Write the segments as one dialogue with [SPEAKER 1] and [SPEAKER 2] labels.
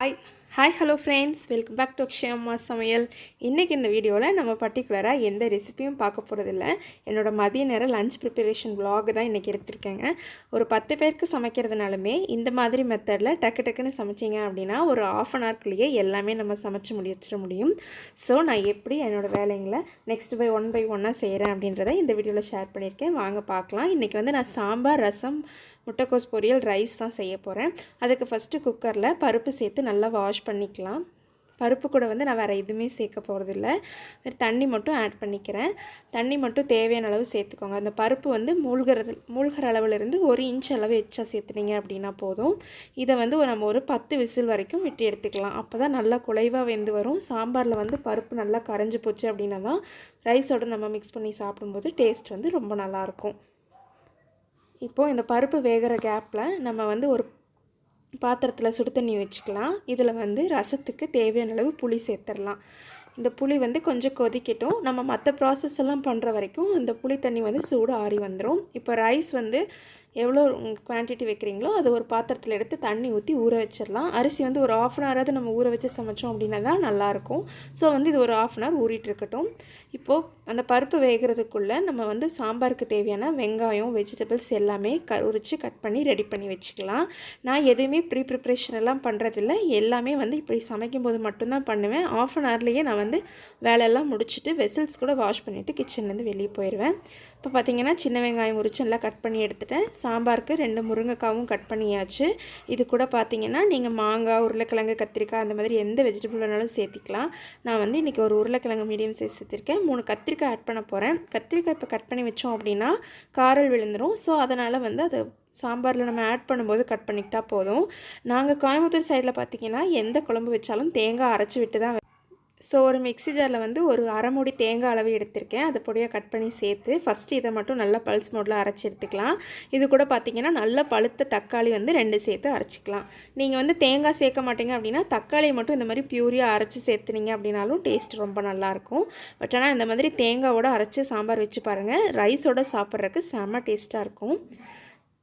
[SPEAKER 1] Hi hello friends, welcome back to Akshayamma சமையல். இன்றைக்கி இந்த வீடியோவில் நம்ம பர்டிகுலராக எந்த ரெசிபியும் பார்க்க போகிறதில்ல. என்னோடய மதிய நேரம் லஞ்ச் ப்ரிப்பரேஷன் vlog தான் இன்றைக்கி எடுத்திருக்கேங்க. ஒரு 10 பேருக்கு சமைக்கிறதுனாலுமே இந்த மாதிரி மெத்தடில் டக்குன்னு சமைச்சிங்க அப்படின்னா ஒரு ½ அன் ஹவர்க்குள்ளேயே எல்லாமே நம்ம சமைச்சு முடிச்சிட முடியும். ஸோ நான் எப்படி என்னோடய வேலைங்களை நெக்ஸ்ட் பை ஒன்னாக செய்கிறேன் அப்படின்றத இந்த வீடியோவில் ஷேர் பண்ணியிருக்கேன். வாங்க பார்க்கலாம். இன்றைக்கி வந்து நான் சாம்பார், ரசம், முட்டைக்கோஸ் பொரியல், ரைஸ் தான் செய்ய போகிறேன். அதுக்கு ஃபஸ்ட்டு குக்கரில் பருப்பு சேர்த்து நல்லா வாஷ் பண்ணிக்கலாம். பருப்பு கூட வந்து நான் வேறு எதுவுமே சேர்க்க போகிறதில்ல. வேறு தண்ணி மட்டும் ஆட் பண்ணிக்கிறேன். தண்ணி மட்டும் தேவையான அளவு சேர்த்துக்கோங்க. அந்த பருப்பு வந்து மூழ்கிற அளவுலேருந்து 1 இன்ச் அளவு எச்சா சேர்த்துனீங்க அப்படின்னா போதும். இதை வந்து நம்ம ஒரு 10 விசில் வரைக்கும் விட்டு எடுத்துக்கலாம். அப்போ தான் நல்லா குலைவாக வெந்து வரும். சாம்பாரில் வந்து பருப்பு நல்லா கரைஞ்சி போச்சு அப்படின்னா தான் ரைஸோடு நம்ம மிக்ஸ் பண்ணி சாப்பிடும்போது டேஸ்ட் வந்து ரொம்ப நல்லாயிருக்கும். இப்போது இந்த பருப்பு வேகிற கேப்பில் நம்ம வந்து ஒரு பாத்திரத்தில் சுடு தண்ணி வச்சுக்கலாம். இதில் வந்து ரசத்துக்கு தேவையான அளவு புளி சேர்த்துடலாம். இந்த புளி வந்து கொஞ்சம் கொதிக்கட்டும். நம்ம மற்ற ப்ராசஸ் எல்லாம் பண்ணுற வரைக்கும் இந்த புளி தண்ணி வந்து சூடு ஆறி வந்துடும். இப்போ ரைஸ் வந்து எவ்வளோ குவான்டிட்டி வைக்கிறீங்களோ அது ஒரு பாத்திரத்தில் எடுத்து தண்ணி ஊற்றி ஊற வச்சிடலாம். அரிசி வந்து ஒரு ½ அன் ஹவராவது நம்ம ஊற வச்சு சமைச்சோம் அப்படின்னா தான் நல்லாயிருக்கும். ஸோ வந்து இது ஒரு ½ அன் ஹவர் ஊறிட்டு இருக்கட்டும். இப்போது அந்த பருப்பு வேகிறதுக்குள்ளே நம்ம வந்து சாம்பாருக்கு தேவையான வெங்காயம், வெஜிடபிள்ஸ் எல்லாமே உரித்து கட் பண்ணி ரெடி பண்ணி வச்சுக்கலாம். நான் எதுவுமே ப்ரிப்ரேஷன் எல்லாம் பண்ணுறதில்ல. எல்லாமே வந்து இப்படி சமைக்கும்போது மட்டும்தான் பண்ணுவேன். ½ அன் ஹவர்லேயே நான் வந்து வேலையெல்லாம் முடிச்சுட்டு வெசல்ஸ் கூட வாஷ் பண்ணிவிட்டு கிச்சன்லேருந்து வெளியே போயிடுவேன். இப்போ பார்த்திங்கன்னா சின்ன வெங்காயம் உரிச்சு எல்லாம் கட் பண்ணி எடுத்துட்டேன். சாம்பாருக்கு 2 முருங்கைக்காவும் கட் பண்ணியாச்சு. இது கூட பார்த்திங்கன்னா நீங்கள் மாங்காய், உருளைக்கிழங்கு, கத்திரிக்காய் அந்த மாதிரி எந்த வெஜிடபிள் வேணாலும் சேர்த்திக்கலாம். நான் வந்து இன்றைக்கி ஒரு உருளைக்கிழங்கு மீடியம் சைஸ் சேர்த்திருக்கேன். 3 கத்திரிக்காய் ஆட் பண்ண போகிறேன். கத்திரிக்காய் இப்போ கட் பண்ணி வச்சோம் அப்படின்னா காரல் விழுந்துடும். ஸோ அதனால் வந்து அது சாம்பாரில் நம்ம ஆட் பண்ணும்போது கட் பண்ணிக்கிட்டா போதும். நாங்கள் கோயம்புத்தூர் சைடில் பார்த்திங்கன்னா எந்த குழம்பு வச்சாலும் தேங்காய் அரைச்சி விட்டு தான். ஸோ ஒரு மிக்ஸி ஜாரில் வந்து ஒரு அரை மூடி தேங்காய் அளவு எடுத்திருக்கேன். அதை பொடியாக கட் பண்ணி சேர்த்து ஃபஸ்ட்டு இதை மட்டும் நல்லா பல்ஸ் மோடில் அரைச்சி எடுத்துக்கலாம். இது கூட பார்த்திங்கன்னா நல்ல பழுத்த தக்காளி வந்து 2 சேர்த்து அரைச்சிக்கலாம். நீங்கள் வந்து தேங்காய் சேர்க்க மாட்டீங்க அப்படின்னா தக்காளியை மட்டும் இந்த மாதிரி பியூரியாக அரைச்சி சேர்த்துனீங்க அப்படின்னாலும் டேஸ்ட் ரொம்ப நல்லாயிருக்கும். பட் ஆனால் இந்த மாதிரி தேங்காயோட அரைச்சி சாம்பார் வச்சு பாருங்கள், ரைஸோடு சாப்பிட்றதுக்கு செம்ம டேஸ்ட்டாக இருக்கும்.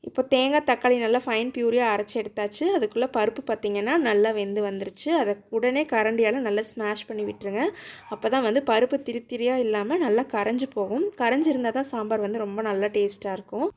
[SPEAKER 1] இப்போ தேங்காய், தக்காளி நல்லா ஃபைன் பியூரியாக அரைச்சி எடுத்தாச்சு. அதுக்குள்ளே பருப்பு பார்த்திங்கன்னா நல்லா வெந்து வந்துருச்சு. அதை உடனே கரண்டியால் நல்லா ஸ்மாஷ் பண்ணி விட்டுருங்க. அப்போ தான் வந்து பருப்பு திரியாக இல்லாமல் நல்லா கரைஞ்சி போகும். கரைஞ்சிருந்தால் தான் சாம்பார் வந்து ரொம்ப நல்லா டேஸ்ட்டாக இருக்கும்.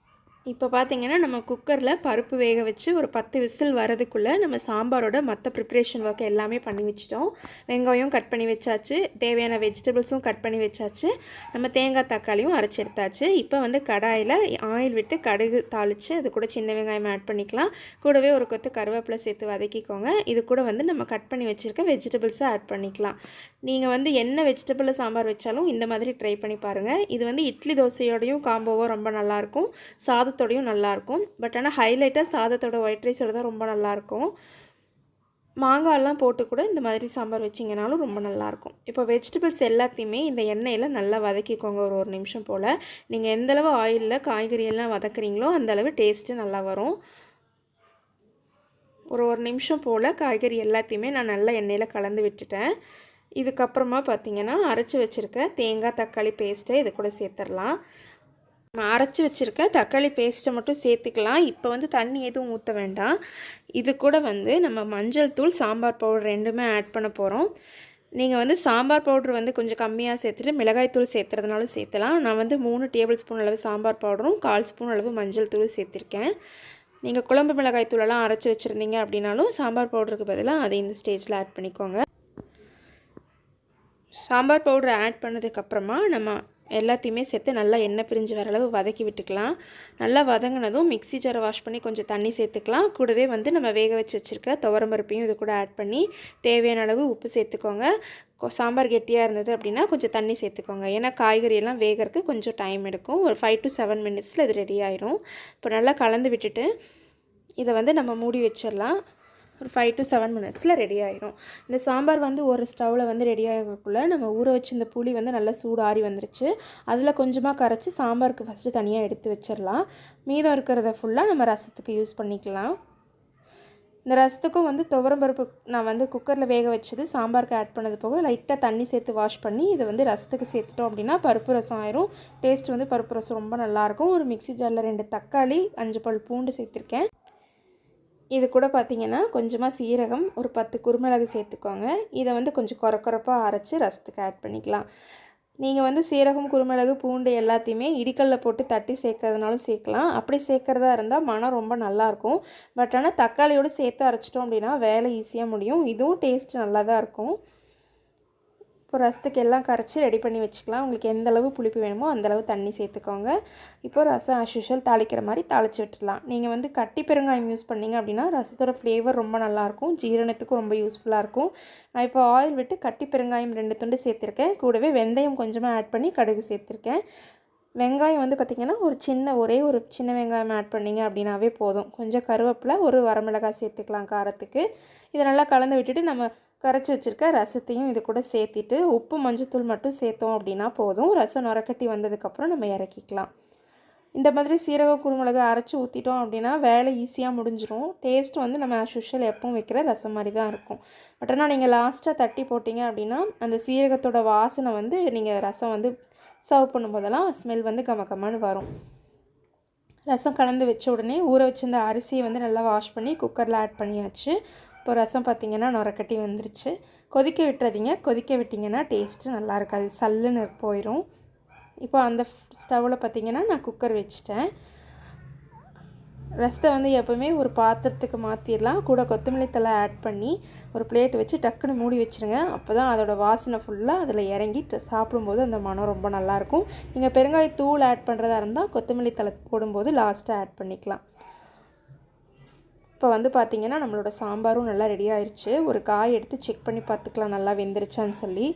[SPEAKER 1] இப்போ பார்த்திங்கன்னா நம்ம குக்கரில் பருப்பு வேக வச்சு ஒரு 10 விசில் வரதுக்குள்ளே நம்ம சாம்பாரோட மற்ற ப்ரிப்ரேஷன் ஒர்க் எல்லாமே பண்ணி வச்சிட்டோம். வெங்காயம் கட் பண்ணி வச்சாச்சு, தேவையான வெஜிடபிள்ஸும் கட் பண்ணி வச்சாச்சு, நம்ம தேங்காய் தக்காளியும் அரைச்சி எடுத்தாச்சு. இப்போ வந்து கடாயில் ஆயில் விட்டு கடுகு தாளித்து அது கூட சின்ன வெங்காயம் ஆட் பண்ணிக்கலாம். கூடவே ஒரு கொத்து கருவேப்பிலை சேர்த்து வதக்கிக்கோங்க. இது கூட வந்து நம்ம கட் பண்ணி வச்சுருக்க வெஜிடபிள்ஸை ஆட் பண்ணிக்கலாம். நீங்கள் வந்து என்ன வெஜிடபிளில் சாம்பார் வச்சாலும் இந்த மாதிரி ட்ரை பண்ணி பாருங்கள். இது வந்து இட்லி தோசையோடையும் காம்போவோ ரொம்ப நல்லாயிருக்கும், சாதத்தோடையும் நல்லாயிருக்கும். பட் ஆனால் ஹைலைட்டாக சாதத்தோட ஒயிட் ரைஸோட தான் ரொம்ப நல்லாயிருக்கும். மாங்காயெல்லாம் போட்டு கூட இந்த மாதிரி சாம்பார் வச்சிங்கனாலும் ரொம்ப நல்லாயிருக்கும். இப்போ வெஜிடபிள்ஸ் எல்லாத்தையுமே இந்த எண்ணெயில் நல்லா வதக்கிக்கோங்க. ஒரு நிமிஷம் போல். நீங்கள் எந்தளவு ஆயிலில் காய்கறியெல்லாம் வதக்குறீங்களோ அந்தளவு டேஸ்ட்டு நல்லா வரும். ஒரு நிமிஷம் போல் காய்கறி எல்லாத்தையுமே நான் நல்லா எண்ணெயில் கலந்து விட்டுட்டேன். இதுக்கப்புறமா பார்த்திங்கன்னா அரைச்சி வச்சுருக்க தேங்காய், தக்காளி பேஸ்ட்டை இது கூட சேர்த்துடலாம். நம்ம அரைச்சி வச்சுருக்க தக்காளி பேஸ்ட்டை மட்டும் சேர்த்துக்கலாம். இப்போ வந்து தண்ணி எதுவும் ஊற்ற வேண்டாம். இது கூட வந்து நம்ம மஞ்சள் தூள், சாம்பார் பவுடர் 2மே ஆட் பண்ண போகிறோம். நீங்கள் வந்து சாம்பார் பவுட்ரு வந்து கொஞ்சம் கம்மியாக சேர்த்துட்டு மிளகாய்த்தூள் சேர்த்துறதுனாலும் சேர்த்தலாம். நான் வந்து 3 டேபிள் ஸ்பூன் அளவு சாம்பார் பவுடரும் 1/4 ஸ்பூன் அளவு மஞ்சள் தூள் சேர்த்துருக்கேன். நீங்கள் குழம்பு மிளகாய்த்தூளெல்லாம் அரைச்சி வச்சுருந்தீங்க அப்படின்னாலும் சாம்பார் பவுடருக்கு பதிலாக அதை இந்த ஸ்டேஜில் ஆட் பண்ணிக்கோங்க. சாம்பார் பவுடர் ஆட் பண்ணதுக்கப்புறமா நம்ம எல்லாத்தையுமே சேர்த்து நல்லா எண்ணெய் பிரிஞ்சு வர அளவு வதக்கி விட்டுக்கலாம். நல்லா வதங்கினதும் மிக்ஸி ஜாரை வாஷ் பண்ணி கொஞ்சம் தண்ணி சேர்த்துக்கலாம். கூடவே வந்து நம்ம வேக வச்சு வச்சுருக்க துவரம்பருப்பையும் இது கூட ஆட் பண்ணி தேவையான அளவு உப்பு சேர்த்துக்கோங்க. சாம்பார் கெட்டியாக இருந்தது அப்படின்னா கொஞ்சம் தண்ணி சேர்த்துக்கோங்க. ஏன்னா காய்கறியெல்லாம் வேகிறதுக்கு கொஞ்சம் டைம் எடுக்கும். ஒரு 5 to 7 மினிட்ஸில் இது ரெடி ஆயிரும். இப்போ நல்லா கலந்து விட்டுட்டு இதை வந்து நம்ம மூடி வச்சிடலாம். ஒரு 5 to 7 மினிட்ஸில் ரெடி ஆகிரும். இந்த சாம்பார் வந்து ஒரு ஸ்டவ்வில் வந்து ரெடி ஆகிறதுக்குள்ளே நம்ம ஊற வச்சு இந்த புளி வந்து நல்லா சூடு ஆறி வந்துருச்சு. அதில் கொஞ்சமாக கரைச்சி சாம்பாருக்கு ஃபஸ்ட்டு தனியாக எடுத்து வச்சிடலாம். மீதம் இருக்கிறத ஃபுல்லாக நம்ம ரசத்துக்கு யூஸ் பண்ணிக்கலாம். இந்த ரசத்துக்கும் வந்து துவரம்பருப்பு நான் வந்து குக்கரில் வேக வச்சது சாம்பாருக்கு ஆட் பண்ணது போக லைட்டாக தண்ணி சேர்த்து வாஷ் பண்ணி இதை வந்து ரசத்துக்கு சேர்த்துட்டோம் அப்படின்னா பருப்பு ரசம் ஆயிரும். டேஸ்ட் வந்து பருப்பு ரசம் ரொம்ப நல்லாயிருக்கும். ஒரு மிக்ஸி ஜாரில் 2 தக்காளி, 5 பல் பூண்டு சேர்த்துருக்கேன். இது கூட பார்த்திங்கன்னா கொஞ்சமாக சீரகம், ஒரு 10 குருமிளகு சேர்த்துக்கோங்க. இதை வந்து கொஞ்சம் கொரப்பாக அரைச்சி ரசத்துக்கு ஆட் பண்ணிக்கலாம். நீங்கள் வந்து சீரகம், குருமிளகு, பூண்டு எல்லாத்தையுமே இடிக்கல்ல போட்டு தட்டி சேர்க்கறதுனாலும் சேர்க்கலாம். அப்படி சேர்க்குறதா இருந்தால் மனம் ரொம்ப நல்லாயிருக்கும். பட் ஆனால் தக்காளியோடு சேர்த்து அரைச்சிட்டோம் அப்படின்னா வேலை ஈஸியாக முடியும். இதுவும் டேஸ்ட் நல்லா தான் இருக்கும். இப்போ ரசத்துக்கு எல்லாம் கரைச்சி ரெடி பண்ணி வச்சுக்கலாம். உங்களுக்கு எந்த அளவு புளிப்பு வேணுமோ அந்தளவு தண்ணி சேர்த்துக்கோங்க. இப்போ ரசம் ஆஸ் யூஷுவல் தாளிக்கிற மாதிரி தாளித்து விட்டுடலாம். நீங்கள் வந்து கட்டி பெருங்காயம் யூஸ் பண்ணிங்க அப்படின்னா ரசத்தோட ஃப்ளேவர் ரொம்ப நல்லாயிருக்கும், ஜீரணத்துக்கும் ரொம்ப யூஸ்ஃபுல்லாக இருக்கும். நான் இப்போ ஆயில் விட்டு கட்டி பெருங்காயம் 2 துண்டு சேர்த்துருக்கேன். கூடவே வெந்தயம் கொஞ்சமாக ஆட் பண்ணி கடுகு சேர்த்துருக்கேன். வெங்காயம் வந்து பார்த்திங்கன்னா ஒரே ஒரு சின்ன வெங்காயம் ஆட் பண்ணிங்க அப்படின்னாவே போதும். கொஞ்சம் கருவேப்பிலை, ஒரு வரமிளகாய் சேர்த்துக்கலாம் காரத்துக்கு. இதை நல்லா கலந்து விட்டுட்டு நம்ம கரைச்சி வச்சுருக்க ரசத்தையும் இது கூட சேர்த்திட்டு உப்பு மஞ்சத்தூள் மட்டும் சேர்த்தோம் அப்படின்னா போதும். ரசம் நுரக்கட்டி வந்ததுக்கப்புறம் நம்ம இறக்கிக்கலாம். இந்த மாதிரி சீரகம், குருமிளகு அரைச்சி ஊற்றிட்டோம் அப்படின்னா வேலை ஈஸியாக முடிஞ்சிடும். டேஸ்ட் வந்து நம்ம ஆஸ் யூஷுவல் எப்பவும் வைக்கிற ரசம் மாதிரி தான் இருக்கும். பட் ஆனால் நீங்கள் லாஸ்ட்டாக தட்டி போட்டிங்க அப்படின்னா அந்த சீரகத்தோட வாசனை வந்து நீங்கள் ரசம் வந்து சர்வ் பண்ணும்போதெல்லாம் ஸ்மெல் வந்து கமகமான்னு வரும். ரசம் கலந்து வச்ச உடனே ஊற வச்சிருந்த அரிசியை வந்து நல்லா வாஷ் பண்ணி குக்கரில் ஆட் பண்ணியாச்சு. இப்போ ரசம் பார்த்திங்கன்னா நுரக்கட்டி வந்துருச்சு. கொதிக்க விட்டுறதிங்க. கொதிக்க விட்டிங்கன்னா டேஸ்ட்டு நல்லா இருக்காது, சல்லுன்னு போயிடும். இப்போ அந்த ஸ்டவ்வில் பார்த்திங்கன்னா நான் குக்கர் வச்சுட்டேன். ரசத்தை வந்து எப்போவுமே ஒரு பாத்திரத்துக்கு மாற்றிடலாம். கூட கொத்தமல்லி தழை ஆட் பண்ணி ஒரு பிளேட் வச்சு டக்குன்னு மூடி வச்சுருங்க. அப்போ தான் அதோடய வாசனை ஃபுல்லாக அதில் இறங்கி சாப்பிடும்போது அந்த மனம் ரொம்ப நல்லாயிருக்கும். நீங்கள் பெருங்காயத்தூள் ஆட் பண்ணுறதா இருந்தால் கொத்தமல்லி தழை போடும்போது லாஸ்ட்டாக ஆட் பண்ணிக்கலாம். இப்போ வந்து பார்த்திங்கன்னா நம்மளோட சாம்பாரும் நல்லா ரெடி ஆயிடுச்சு. ஒரு காய் எடுத்து செக் பண்ணி பார்த்துக்கலாம் நல்லா வெந்துருச்சான்னு சொல்லி.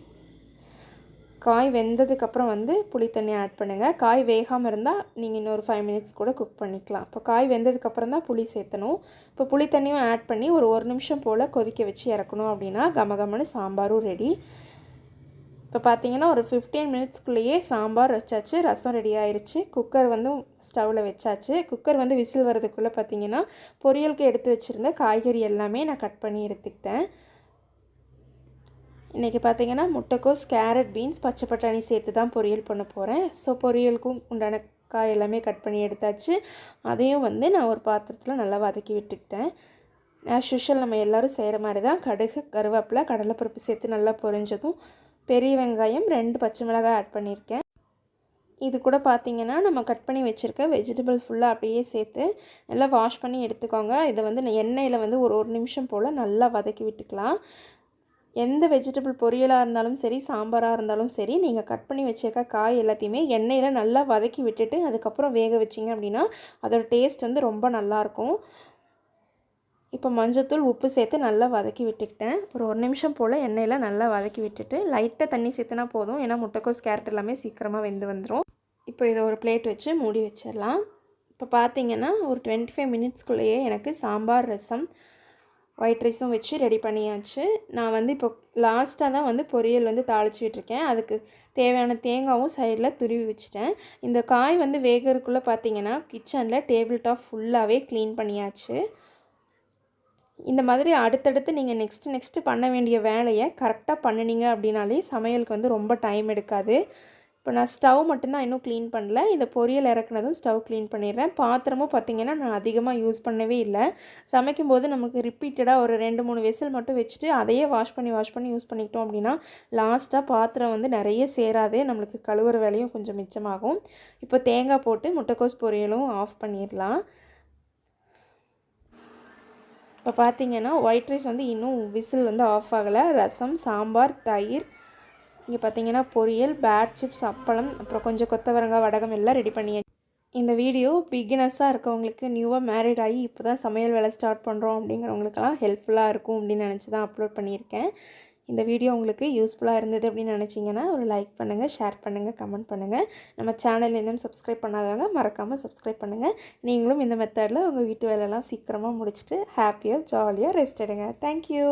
[SPEAKER 1] காய் வெந்ததுக்கப்புறம் வந்து புளி தண்ணி ஆட் பண்ணுங்கள். காய் வேகாமல் இருந்தால் நீங்கள் இன்னொரு 5 மினிட்ஸ் கூட குக் பண்ணிக்கலாம். இப்போ காய் வெந்ததுக்கப்புறம் தான் புளி சேர்த்தணும். இப்போ புளி தண்ணியும் ஆட் பண்ணி ஒரு நிமிஷம் போல் கொதிக்க வச்சு இறக்கணும் அப்படின்னா கமகமன்னு சாம்பாரும் ரெடி. இப்போ பார்த்திங்கன்னா ஒரு 15 மினிட்ஸ்க்குள்ளேயே சாம்பார் வச்சாச்சு, ரசம் ரெடி ஆயிடுச்சு. குக்கர் வந்து ஸ்டவ்வில் வச்சாச்சு. குக்கர் வந்து விசில் வரதுக்குள்ளே பார்த்திங்கன்னா பொரியலுக்கு எடுத்து வச்சுருந்த காய்கறி எல்லாமே நான் கட் பண்ணி எடுத்துக்கிட்டேன். இன்றைக்கி பார்த்திங்கன்னா முட்டைக்கோஸ், கேரட், பீன்ஸ், பச்சை பட்டாணி சேர்த்து தான் பொரியல் பண்ண போகிறேன். ஸோ பொரியலுக்கும் உண்டான காய் எல்லாமே கட் பண்ணி எடுத்தாச்சு. அதையும் வந்து நான் ஒரு பாத்திரத்தில் நல்லா வதக்கி விட்டுக்கிட்டேன். ஆஸ் யூஷுவல் நம்ம எல்லோரும் செய்கிற மாதிரி தான் கடுகு, கருவேப்பிலை, கடலைப்பருப்பு சேர்த்து நல்லா பொரிஞ்சதும் பெரிய வெங்காயம், 2 பச்சை மிளகாய் ஆட் பண்ணியிருக்கேன். இது கூட பார்த்திங்கன்னா நம்ம கட் பண்ணி வச்சுருக்க வெஜிடபிள் ஃபுல்லாக அப்படியே சேர்த்து நல்லா வாஷ் பண்ணி எடுத்துக்கோங்க. இதை வந்து எண்ணெயில் வந்து ஒரு நிமிஷம் போல் நல்லா வதக்கி விட்டுக்கலாம். எந்த வெஜிடபிள் பொரியலாக இருந்தாலும் சரி, சாம்பாராக இருந்தாலும் சரி, நீங்கள் கட் பண்ணி வச்சுருக்க காய் எல்லாத்தையுமே எண்ணெயில் நல்லா வதக்கி விட்டுட்டு அதுக்கப்புறம் வேக வச்சிங்க அப்படின்னா அதோட டேஸ்ட் வந்து ரொம்ப நல்லாயிருக்கும். இப்போ மஞ்சத்தூள், உப்பு சேர்த்து நல்லா வதக்கி விட்டுக்கிட்டேன். ஒரு நிமிஷம் போல் எண்ணெயில் நல்லா வதக்கி விட்டுட்டு லைட்டாக தண்ணி சேர்த்துனா போதும். ஏன்னா முட்டைக்கோஸ், கேரட் எல்லாமே சீக்கிரமாக வெந்து வந்துடும். இப்போ இதை ஒரு பிளேட் வச்சு மூடி வச்சிடலாம். இப்போ பார்த்திங்கன்னா ஒரு 25 மினிட்ஸ்க்குள்ளேயே எனக்கு சாம்பார், ரசம், ஒயிட் ரைஸும் வச்சு ரெடி பண்ணியாச்சு. நான் வந்து இப்போ லாஸ்ட்டாக தான் வந்து பொரியல் வந்து தாளித்து விட்டுருக்கேன். அதுக்கு தேவையான தேங்காயும் சைடில் துருவி வச்சுட்டேன். இந்த காய் வந்து வேகிறதுக்குள்ளே பார்த்திங்கன்னா கிச்சனில் டேபிள் டாப் ஃபுல்லாகவே க்ளீன் பண்ணியாச்சு. இந்த மாதிரி அடுத்தடுத்து நீங்கள் நெக்ஸ்ட்டு பண்ண வேண்டிய வேலையை கரெக்டாக பண்ணினீங்க அப்படின்னாலே சமையலுக்கு வந்து ரொம்ப டைம் எடுக்காது. இப்போ நான் ஸ்டவ் மட்டும்தான் இன்னும் க்ளீன் பண்ணல. இந்த பொரியல் இறக்குனதும் ஸ்டவ் க்ளீன் பண்ணிடுறேன். பாத்திரமும் பார்த்திங்கன்னா நான் அதிகமாக யூஸ் பண்ணவே இல்லை. சமைக்கும்போது நமக்கு ரிப்பீட்டடாக ஒரு 2-3 விசில் மட்டும் வச்சுட்டு அதையே வாஷ் பண்ணி யூஸ் பண்ணிக்கிட்டோம் அப்படின்னா லாஸ்ட்டாக பாத்திரம் வந்து நிறைய சேராது, நம்மளுக்கு கழுவுற வேலையும் கொஞ்சம் மிச்சமாகும். இப்போ தேங்காய் போட்டு முட்டைக்கோஸ் பொரியலும் ஆஃப் பண்ணிடலாம். இப்போ பார்த்திங்கன்னா ஒயிட் ரைஸ் வந்து இன்னும் விசில் வந்து ஆஃப் ஆகலை. ரசம், சாம்பார், தயிர், இங்கே பார்த்திங்கன்னா பொரியல், பேட் சிப்ஸ், அப்பளம், அப்புறம் கொஞ்சம் கொத்தவரங்காய் வடகம் எல்லாம் ரெடி பண்ணியாச்சு. இந்த வீடியோ பிகினர்ஸாக இருக்கவங்களுக்கு, நியூவாக மேரிட் ஆகி இப்போ தான் சமையல் வேலை ஸ்டார்ட் பண்ணுறோம் அப்படிங்கிறவங்களுக்கெல்லாம் ஹெல்ப்ஃபுல்லாக இருக்கும் அப்படின்னு நினச்சி தான் அப்லோட் பண்ணியிருக்கேன். இந்த வீடியோ உங்களுக்கு யூஸ்ஃபுல்லாக இருந்தது அப்படின்னு நினச்சிங்கன்னா ஒரு லைக் பண்ணுங்கள், ஷேர் பண்ணுங்கள், கமெண்ட் பண்ணுங்கள். நம்ம சேனல் இன்னும் சப்ஸ்கிரைப் பண்ணாதவங்க மறக்காமல் சப்ஸ்கிரைப் பண்ணுங்கள். நீங்களும் இந்த மெத்தடில் உங்கள் வீட்டு வேலையெல்லாம் சீக்கிரமாக முடிச்சுட்டு ஹாப்பியாக ஜாலியாக ரெஸ்ட் எடுங்க. தேங்க்யூ.